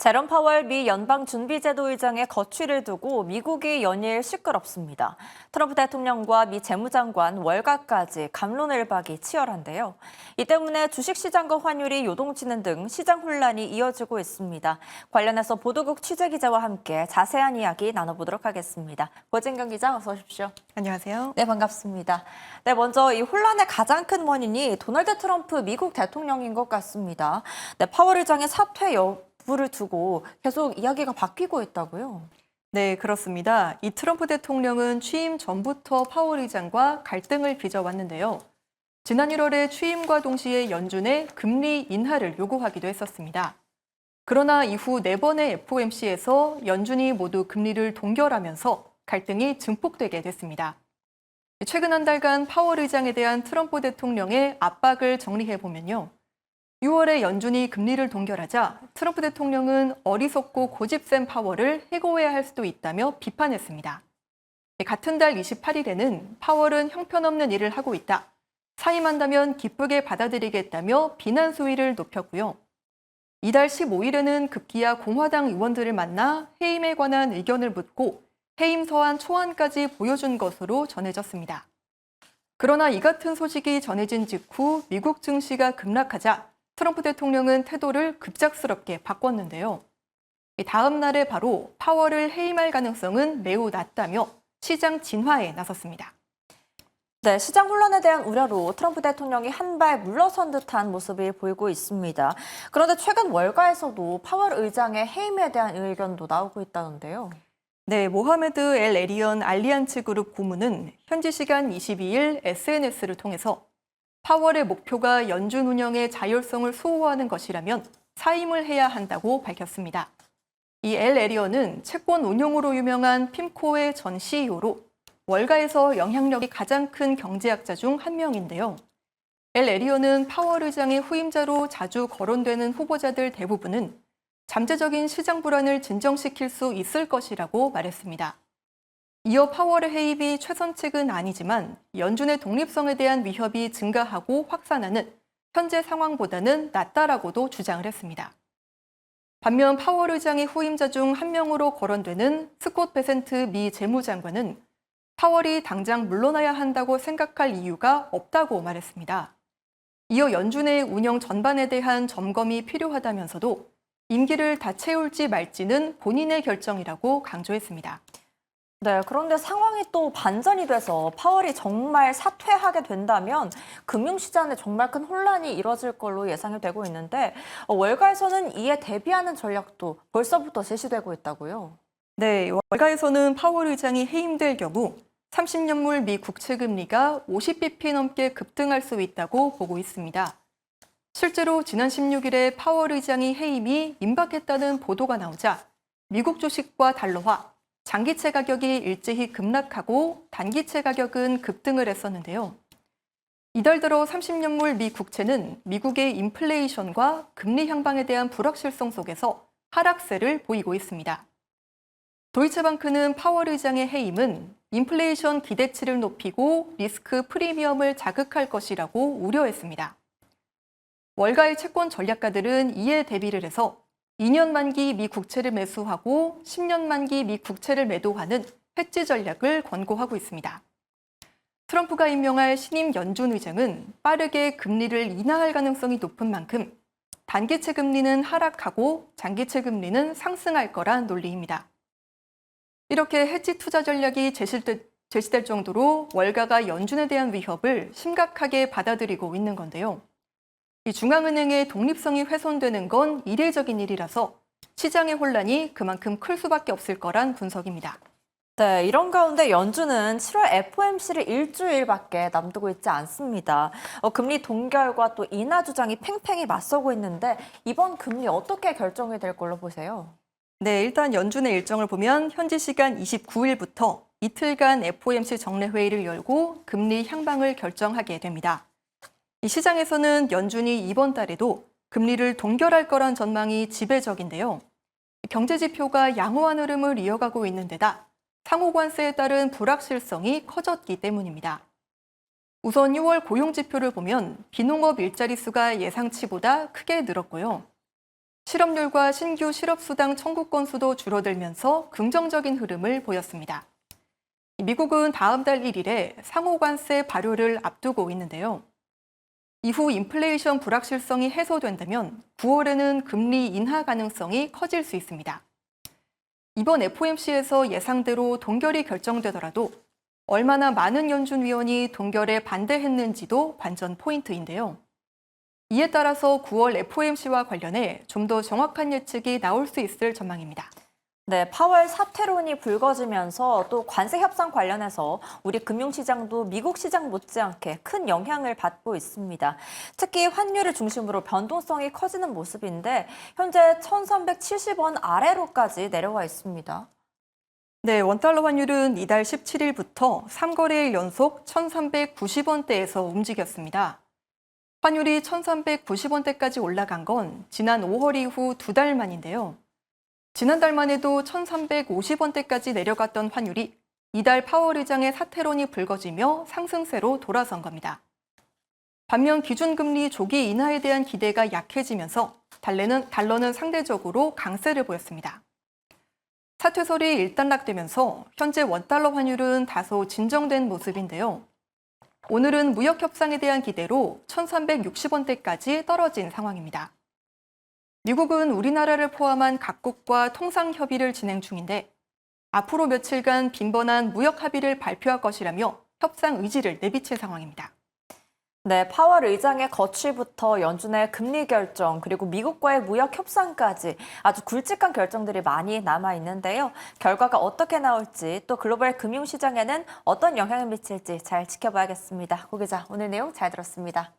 제롬 파월 미 연방준비제도 의장의 거취를 두고 미국이 연일 시끄럽습니다. 트럼프 대통령과 미 재무장관 월가까지 갑론을박이 치열한데요. 이 때문에 주식시장과 환율이 요동치는 등 시장 혼란이 이어지고 있습니다. 관련해서 보도국 취재기자와 함께 자세한 이야기 나눠보도록 하겠습니다. 고진경 기자 어서 오십시오. 안녕하세요. 네, 반갑습니다. 네, 먼저 이 혼란의 가장 큰 원인이 도널드 트럼프 미국 대통령인 것 같습니다. 네, 파월 의장의 사퇴 여부를 두고 계속 이야기가 바뀌고 있다고요? 네, 그렇습니다. 이 트럼프 대통령은 취임 전부터 파월 의장과 갈등을 빚어왔는데요. 지난 1월에 취임과 동시에 연준에 금리 인하를 요구하기도 했었습니다. 그러나 이후 4번의 FOMC에서 연준이 모두 금리를 동결하면서 갈등이 증폭되게 됐습니다. 최근 한 달간 파월 의장에 대한 트럼프 대통령의 압박을 정리해보면요. 6월에 연준이 금리를 동결하자 트럼프 대통령은 어리석고 고집센 파월을 해고해야 할 수도 있다며 비판했습니다. 같은 달 28일에는 파월은 형편없는 일을 하고 있다. 사임한다면 기쁘게 받아들이겠다며 비난 수위를 높였고요. 이달 15일에는 급기야 공화당 의원들을 만나 해임에 관한 의견을 묻고 해임 서한 초안까지 보여준 것으로 전해졌습니다. 그러나 이 같은 소식이 전해진 직후 미국 증시가 급락하자 트럼프 대통령은 태도를 급작스럽게 바꿨는데요. 다음 날에 바로 파월을 해임할 가능성은 매우 낮다며 시장 진화에 나섰습니다. 네, 시장 혼란에 대한 우려로 트럼프 대통령이 한 발 물러선 듯한 모습이 보이고 있습니다. 그런데 최근 월가에서도 파월 의장의 해임에 대한 의견도 나오고 있다는데요. 네, 모하메드 엘 에리언 알리안츠 그룹 고문은 현지 시간 22일 SNS를 통해서 파월의 목표가 연준 운영의 자율성을 수호하는 것이라면 사임을 해야 한다고 밝혔습니다. 이 엘 에리언은 채권 운용으로 유명한 핌코의 전 CEO로 월가에서 영향력이 가장 큰 경제학자 중 한 명인데요. 엘 에리언은 파월 의장의 후임자로 자주 거론되는 후보자들 대부분은 잠재적인 시장 불안을 진정시킬 수 있을 것이라고 말했습니다. 이어 파월의 해임이 최선책은 아니지만 연준의 독립성에 대한 위협이 증가하고 확산하는 현재 상황보다는 낫다라고도 주장을 했습니다. 반면 파월 의장의 후임자 중 한 명으로 거론되는 스콧 베센트 미 재무장관은 파월이 당장 물러나야 한다고 생각할 이유가 없다고 말했습니다. 이어 연준의 운영 전반에 대한 점검이 필요하다면서도 임기를 다 채울지 말지는 본인의 결정이라고 강조했습니다. 네, 그런데 상황이 또 반전이 돼서 파월이 정말 사퇴하게 된다면 금융시장에 정말 큰 혼란이 이뤄질 걸로 예상이 되고 있는데 월가에서는 이에 대비하는 전략도 벌써부터 제시되고 있다고요. 네, 월가에서는 파월 의장이 해임될 경우 30년물 미 국채 금리가 50bp 넘게 급등할 수 있다고 보고 있습니다. 실제로 지난 16일에 파월 의장이 해임이 임박했다는 보도가 나오자 미국 주식과 달러화, 장기채 가격이 일제히 급락하고 단기채 가격은 급등을 했었는데요. 이달 들어 30년물 미 국채는 미국의 인플레이션과 금리 향방에 대한 불확실성 속에서 하락세를 보이고 있습니다. 도이체방크는 파월 의장의 해임은 인플레이션 기대치를 높이고 리스크 프리미엄을 자극할 것이라고 우려했습니다. 월가의 채권 전략가들은 이에 대비를 해서 2년 만기 미 국채를 매수하고 10년 만기 미 국채를 매도하는 해지 전략을 권고하고 있습니다. 트럼프가 임명할 신임 연준 의장은 빠르게 금리를 인하할 가능성이 높은 만큼 단기채 금리는 하락하고 장기채 금리는 상승할 거란 논리입니다. 이렇게 해지 투자 전략이 제시될 정도로 월가가 연준에 대한 위협을 심각하게 받아들이고 있는 건데요. 이 중앙은행의 독립성이 훼손되는 건 이례적인 일이라서 시장의 혼란이 그만큼 클 수밖에 없을 거란 분석입니다. 네, 이런 가운데 연준은 7월 FOMC를 일주일밖에 남두고 있지 않습니다. 금리 동결과 또 인하 주장이 팽팽히 맞서고 있는데 이번 금리 어떻게 결정이 될 걸로 보세요? 네, 일단 연준의 일정을 보면 현지 시간 29일부터 이틀간 FOMC 정례회의를 열고 금리 향방을 결정하게 됩니다. 이 시장에서는 연준이 이번 달에도 금리를 동결할 거란 전망이 지배적인데요. 경제 지표가 양호한 흐름을 이어가고 있는 데다 상호 관세에 따른 불확실성이 커졌기 때문입니다. 우선 6월 고용 지표를 보면 비농업 일자리 수가 예상치보다 크게 늘었고요. 실업률과 신규 실업수당 청구 건수도 줄어들면서 긍정적인 흐름을 보였습니다. 미국은 다음 달 1일에 상호관세 발효를 앞두고 있는데요. 이후 인플레이션 불확실성이 해소된다면 9월에는 금리 인하 가능성이 커질 수 있습니다. 이번 FOMC에서 예상대로 동결이 결정되더라도 얼마나 많은 연준위원이 동결에 반대했는지도 관전 포인트인데요. 이에 따라서 9월 FOMC와 관련해 좀 더 정확한 예측이 나올 수 있을 전망입니다. 네, 파월 사퇴론이 불거지면서 또 관세 협상 관련해서 우리 금융시장도 미국 시장 못지않게 큰 영향을 받고 있습니다. 특히 환율을 중심으로 변동성이 커지는 모습인데 현재 1,370원 아래로까지 내려와 있습니다. 네, 원달러 환율은 이달 17일부터 3거래일 연속 1,390원대에서 움직였습니다. 환율이 1,390원대까지 올라간 건 지난 5월 이후 2달 만인데요. 지난달만 해도 1,350원대까지 내려갔던 환율이 이달 파월 의장의 사퇴론이 불거지며 상승세로 돌아선 겁니다. 반면 기준금리 조기 인하에 대한 기대가 약해지면서 달러는 상대적으로 강세를 보였습니다. 사퇴설이 일단락되면서 현재 원달러 환율은 다소 진정된 모습인데요. 오늘은 무역 협상에 대한 기대로 1,360원대까지 떨어진 상황입니다. 미국은 우리나라를 포함한 각국과 통상 협의를 진행 중인데 앞으로 며칠간 빈번한 무역 합의를 발표할 것이라며 협상 의지를 내비친 상황입니다. 네, 파월 의장의 거취부터 연준의 금리 결정, 그리고 미국과의 무역 협상까지 아주 굵직한 결정들이 많이 남아 있는데요. 결과가 어떻게 나올지 또 글로벌 금융시장에는 어떤 영향을 미칠지 잘 지켜봐야겠습니다. 고 기자, 오늘 내용 잘 들었습니다.